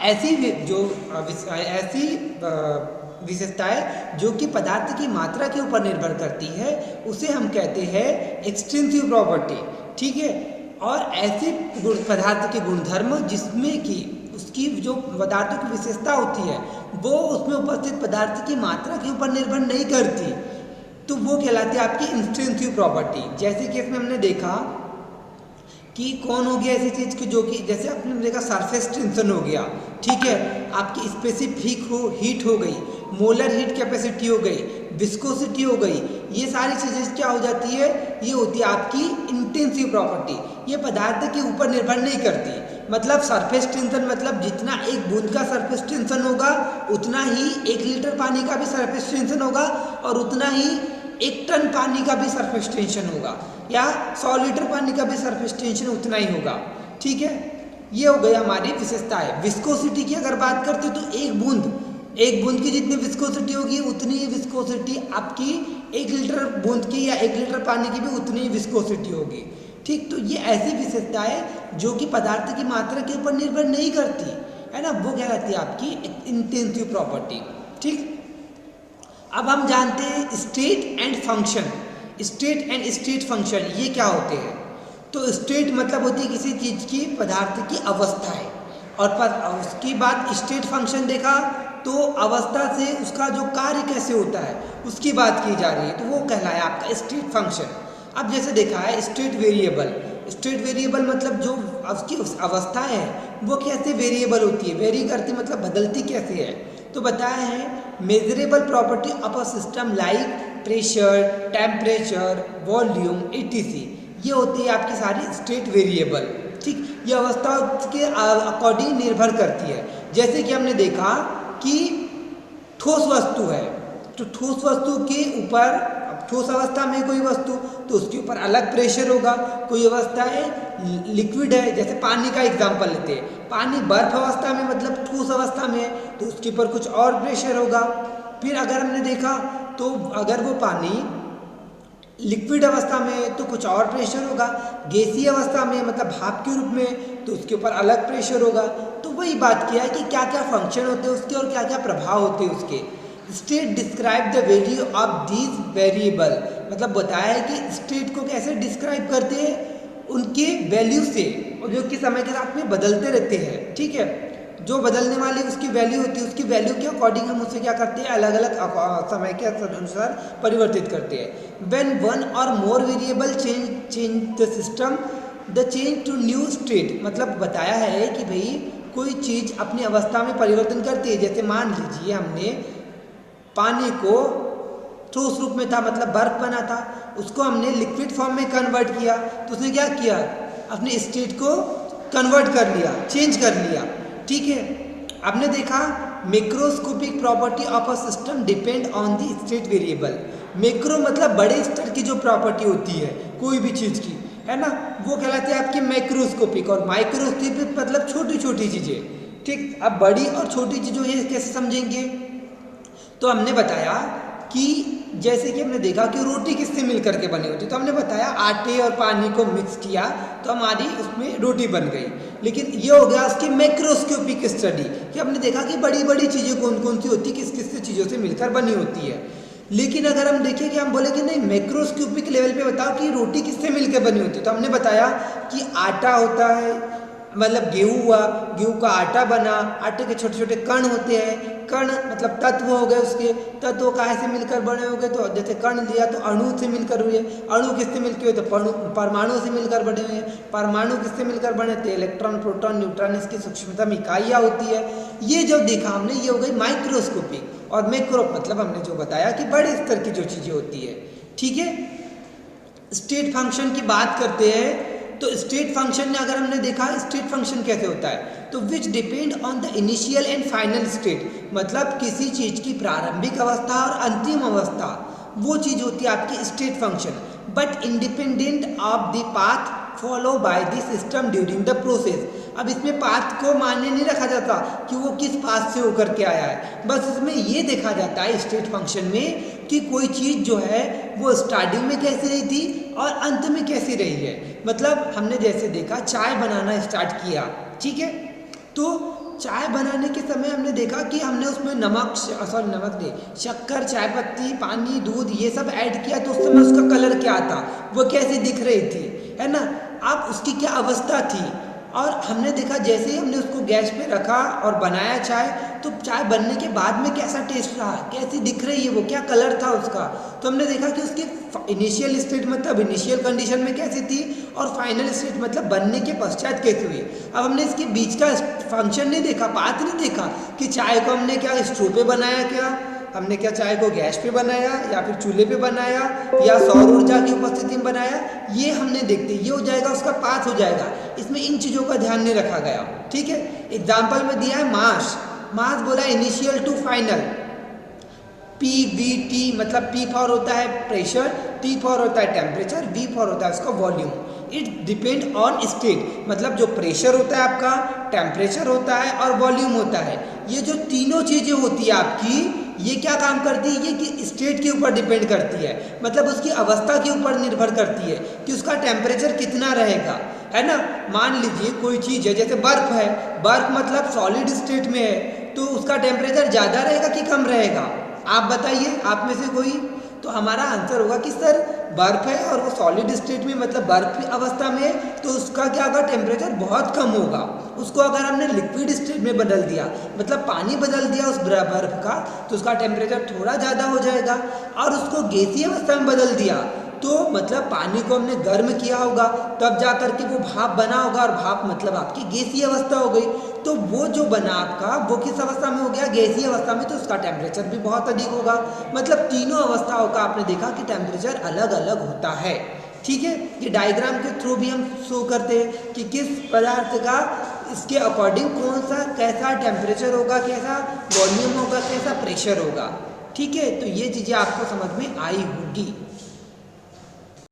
ऐसी विशेषताएं जो कि पदार्थ की मात्रा के ऊपर निर्भर करती है उसे हम कहते हैं एक्सटेंसिव प्रॉपर्टी। ठीक है, और ऐसे पदार्थ के गुणधर्म जिसमें कि उसकी जो पदार्थों की विशेषता होती है वो उसमें उपस्थित पदार्थ की मात्रा के ऊपर निर्भर नहीं करती, तो वो कहलाती है आपकी एक्सटेंसिव प्रॉपर्टी। जैसे कि इसमें हमने देखा कि कौन हो गया ऐसी चीज़ की जो कि जैसे आपने देखा सरफेस टेंशन हो गया, ठीक है, आपकी स्पेसिफिक हीट हो गई, मोलर हीट कैपेसिटी हो गई, विस्कोसिटी हो गई, ये सारी चीज़ें क्या हो जाती है, ये होती है आपकी इंटेंसिव प्रॉपर्टी। ये पदार्थ के ऊपर निर्भर नहीं करती। मतलब सरफेस टेंशन मतलब जितना एक बूंद का सरफेस टेंशन होगा उतना ही 1 लीटर पानी का भी सरफेस टेंशन होगा और उतना ही 1 टन पानी का भी सरफेस टेंशन होगा, या 100 लीटर पानी का भी सरफेस टेंशन उतना ही होगा। ठीक है, ये हो गई हमारी विशेषताएं। विस्कोसिटी की अगर बात करते हो तो एक बूंद की जितनी विस्कोसिटी होगी उतनी ही विस्कोसिटी आपकी 1 लीटर बूंद की या 1 लीटर पानी की भी उतनी ही विस्कोसिटी होगी। ठीक, तो ये ऐसी विशेषताएं जो कि पदार्थ की मात्रा के ऊपर निर्भर नहीं करती है ना, वो कहलाती है आपकी इंटेंसिव प्रॉपर्टी। ठीक, अब हम जानते हैं state and function. State and state function ये क्या होते हैं? तो स्टेट मतलब होती है किसी चीज़ की पदार्थ की अवस्था है, और उसकी बाद स्टेट फंक्शन देखा तो अवस्था से उसका जो कार्य कैसे होता है उसकी बात की जा रही है, तो वो कहलाया आपका स्टेट फंक्शन। अब जैसे देखा है स्टेट वेरिएबल मतलब जो उसकी अवस्था है वो कैसे वेरिएबल होती है, वेरी करती मतलब बदलती कैसे है। तो बताया है measurable property of a system like pressure, temperature, volume etc, ये होती है आपकी सारी स्टेट वेरिएबल। ठीक, ये अवस्था के अकॉर्डिंग निर्भर करती है। जैसे कि हमने देखा कि ठोस वस्तु है, तो ठोस वस्तु के ऊपर, ठोस अवस्था में कोई वस्तु तो उसके ऊपर अलग प्रेशर होगा। कोई अवस्था है लिक्विड है, जैसे पानी का एग्जांपल लेते हैं, पानी बर्फ अवस्था में मतलब ठोस अवस्था में है तो उसके ऊपर कुछ और प्रेशर होगा। फिर अगर हमने देखा तो अगर वो पानी लिक्विड अवस्था में तो कुछ और प्रेशर होगा, गैसीय अवस्था में मतलब भाप के रूप में तो उसके ऊपर अलग प्रेशर होगा। तो वही बात किया है कि क्या क्या फंक्शन होते हैं उसके और क्या क्या प्रभाव होते हैं उसके। State describe the value of these variable, मतलब बताया है कि स्टेट को कैसे डिस्क्राइब करते हैं, उनके वैल्यू से, और जो कि समय के साथ में बदलते रहते हैं। ठीक है, जो बदलने वाली उसकी वैल्यू होती है उसकी वैल्यू के अकॉर्डिंग हम उसे क्या करते हैं, अलग अलग समय के अनुसार परिवर्तित करते हैं। When one or more variable change the system the change to new state, मतलब बताया है कि भाई कोई चीज़ अपनी अवस्था में परिवर्तन करती है। जैसे मान लीजिए हमने पानी को ठोस रूप में था मतलब बर्फ बना था, उसको हमने लिक्विड फॉर्म में कन्वर्ट किया तो उसने क्या किया, अपने स्टेट को कन्वर्ट कर लिया, चेंज कर लिया। ठीक है, आपने देखा macroscopic property of a system depend on the state variable. Macro मतलब बड़े स्तर की जो प्रॉपर्टी होती है कोई भी चीज़ की, है ना, वो कहलाती है आपकी मैक्रोस्कोपिक, और माइक्रोस्कोपिक मतलब छोटी छोटी चीज़ें। ठीक, अब बड़ी और छोटी चीज़ों ये कैसे समझेंगे, तो हमने बताया कि जैसे कि हमने देखा कि रोटी किससे मिलकर के बनी होती, तो हमने बताया आटे और पानी को मिक्स किया तो हमारी उसमें रोटी बन गई। लेकिन ये हो गया उसकी मैक्रोस्कोपिक स्टडी कि हमने देखा कि बड़ी बड़ी चीज़ें कौन कौन सी होती है, किस किस चीज़ों से मिलकर बनी होती है। लेकिन अगर हम देखें कि हम बोले कि नहीं मैक्रोस्कोपिक लेवल पे बताओ कि रोटी किससे मिलकर बनी होती है, तो हमने बताया कि आटा होता है, मतलब गेहूँ हुआ, गेहूँ का आटा बना, आटे के छोटे छोटे कण होते हैं, कण मतलब तत्व हो गए, उसके तत्व काहे से मिलकर बने हो गए, तो जैसे कण लिया तो अणु से मिलकर हुए, अणु किससे मिलकर हुए तो परमाणु से मिलकर बने हुए, परमाणु किससे मिलकर बने तो इलेक्ट्रॉन, प्रोटॉन, न्यूट्रॉन, इसकी सूक्ष्मतम इकाइयाँ होती है। ये जो देखा हमने ये हो गई माइक्रोस्कोपिक, और मैक्रो मतलब हमने जो बताया कि बड़े स्तर की जो चीज़ें होती है। ठीक है, स्टेट फंक्शन की बात करते हैं तो स्टेट फंक्शन में अगर हमने देखा स्टेट फंक्शन कैसे होता है, तो विच depend on the initial and final state, मतलब किसी चीज़ की प्रारंभिक अवस्था और अंतिम अवस्था, वो चीज़ होती है आपकी state function, but independent of the path follow by the system during the process. अब इसमें पाथ को मान्य नहीं रखा जाता कि वो किस पाथ से होकर के आया है, बस इसमें ये देखा जाता है स्टेट फंक्शन में कि कोई चीज़ जो है वो स्टार्टिंग में कैसी रही थी और अंत में कैसी रही है। मतलब हमने जैसे देखा चाय बनाना स्टार्ट किया, ठीक है, तो चाय बनाने के समय हमने देखा कि हमने उसमें शक्कर, चाय पत्ती, पानी, दूध ये सब ऐड किया, तो उस समय उसका कलर क्या था, वो कैसी दिख रही थी, है ना। अब उसकी क्या अवस्था थी, और हमने देखा जैसे ही हमने उसको गैस पे रखा और बनाया चाय, तो चाय बनने के बाद में कैसा टेस्ट रहा, कैसी दिख रही है वो, क्या कलर था उसका। तो हमने देखा कि उसकी इनिशियल स्टेट मतलब इनिशियल कंडीशन में कैसी थी, और फाइनल स्टेट मतलब बनने के पश्चात कैसी हुई। अब हमने इसके बीच का फंक्शन नहीं देखा, बात नहीं देखा कि चाय को हमने क्या स्टोव पे बनाया, क्या हमने क्या चाय को गैस पे बनाया या फिर चूल्हे पे बनाया या सौर ऊर्जा की उपस्थिति में बनाया, ये हमने देखते, ये हो जाएगा उसका पाथ हो जाएगा। इसमें इन चीज़ों का ध्यान नहीं रखा गया, ठीक है। एग्जाम्पल में दिया है मास बोला इनिशियल टू फाइनल, PVT मतलब P फॉर होता है प्रेशर, T फॉर होता है टेम्परेचर, V फॉर होता है उसका volume. It depend on state, मतलब जो प्रेशर होता है आपका, टेम्परेचर होता है और वॉल्यूम होता है, ये जो तीनों चीज़ें होती है आपकी, ये क्या काम करती है, ये कि स्टेट के ऊपर डिपेंड करती है, मतलब उसकी अवस्था के ऊपर निर्भर करती है कि उसका टेम्परेचर कितना रहेगा, है ना। मान लीजिए कोई चीज़ है, जैसे बर्फ़ है, बर्फ़ मतलब सॉलिड स्टेट में है, तो उसका टेम्परेचर ज़्यादा रहेगा कि कम रहेगा, आप बताइए, आप में से कोई। तो हमारा आंसर होगा कि सर बर्फ़ है और वो सॉलिड स्टेट में मतलब बर्फ की अवस्था में है, तो उसका क्या होगा, टेम्परेचर बहुत कम होगा। उसको अगर हमने लिक्विड स्टेट में बदल दिया, मतलब पानी बदल दिया उस बर्फ का, तो उसका टेम्परेचर थोड़ा ज़्यादा हो जाएगा। और उसको गैसीय अवस्था में बदल दिया, तो मतलब पानी को हमने गर्म किया होगा, तब जा करके वो भाप बना होगा, और भाप मतलब आपकी गैसीय अवस्था हो गई। तो वो जो बना आपका, वो किस अवस्था में हो गया, गैसीय अवस्था में, तो उसका टेम्परेचर भी बहुत अधिक होगा। मतलब तीनों अवस्थाओं का आपने देखा कि टेम्परेचर अलग अलग होता है, ठीक है। ये डायग्राम के थ्रू भी हम शो करते हैं कि किस पदार्थ का इसके अकॉर्डिंग कौन सा कैसा टेम्परेचर होगा, कैसा वॉल्यूम होगा, कैसा प्रेशर होगा, ठीक है। तो ये चीज़ें आपको समझ में आई होगी।